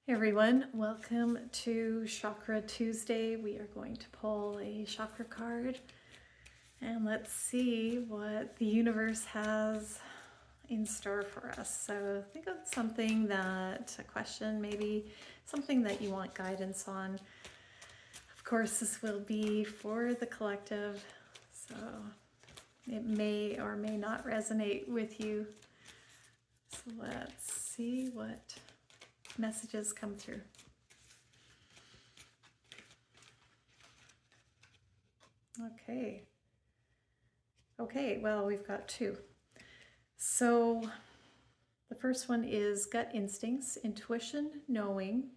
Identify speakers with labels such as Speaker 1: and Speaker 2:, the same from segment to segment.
Speaker 1: Hey everyone, welcome to Chakra Tuesday. We are going to pull a chakra card and let's see what the universe has in store for us. So think of something that, a question, maybe something that you want guidance on. Of course, this will be for the collective, so it may or may not resonate with you. So let's see what messages come through. Okay, well, we've got two. So the first one is gut instincts, intuition, knowing,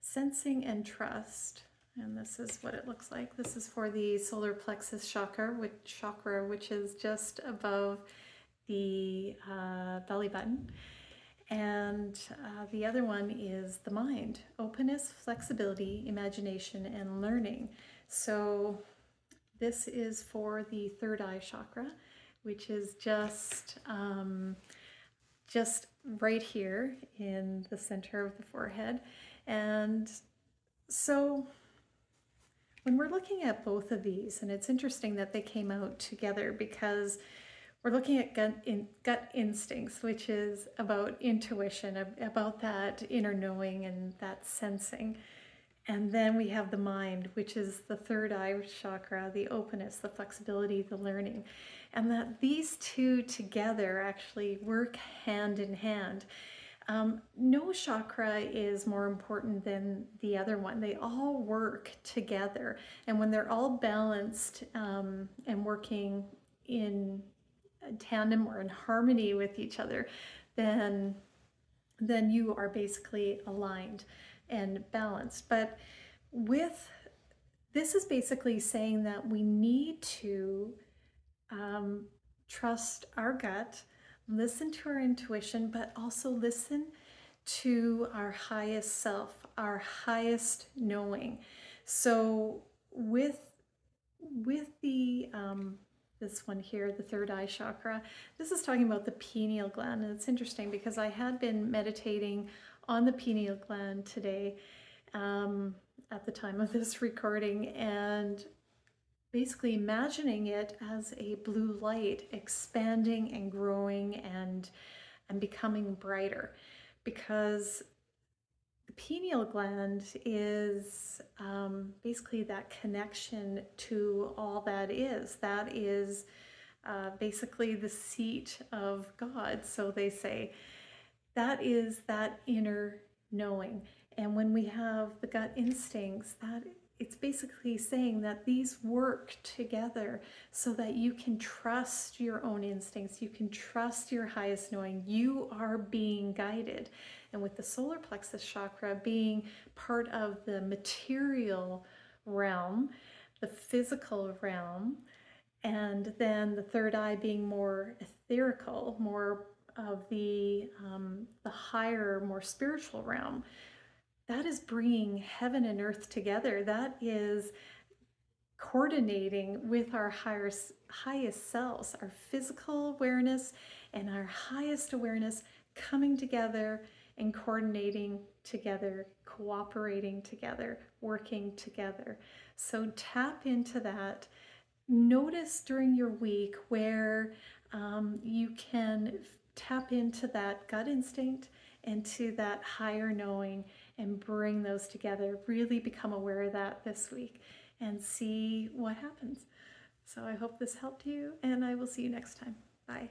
Speaker 1: sensing, and trust. And this is what it looks like. This is for the solar plexus chakra, which is just above the belly button. And the other one is the mind, openness, flexibility, imagination, and learning. So this is for the third eye chakra, which is just right here in the center of the forehead. And so when we're looking at both of these, and it's interesting that they came out together because we're looking at gut instincts, which is about intuition, about that inner knowing and that sensing. And then we have the mind, which is the third eye chakra, the openness, the flexibility, the learning. And that these two together actually work hand in hand. No chakra is more important than the other one. They all work together. And when they're all balanced and working in tandem or in harmony with each other, then you are basically aligned and balanced. But with this is basically saying that we need to trust our gut, listen to our intuition, but also listen to our highest self, our highest knowing. So with the this one here, the third eye chakra, this is talking about the pineal gland. And it's interesting because I had been meditating on the pineal gland today at the time of this recording, and basically imagining it as a blue light expanding and growing and becoming brighter, because the pineal gland is basically that connection to all that is. That is basically the seat of God, so they say. That is that inner knowing. And when we have the gut instincts, that it's basically saying that these work together so that you can trust your own instincts, you can trust your highest knowing, you are being guided. And with the solar plexus chakra being part of the material realm, the physical realm, and then the third eye being more etherical, more of the higher, more spiritual realm, that is bringing heaven and earth together. That is coordinating with our highest selves, our physical awareness and our highest awareness coming together and coordinating together, cooperating together, working together. So tap into that. Notice during your week where you can tap into that gut instinct and to that higher knowing and bring those together. Really become aware of that this week and see what happens. So I hope this helped you, and I will see you next time. Bye.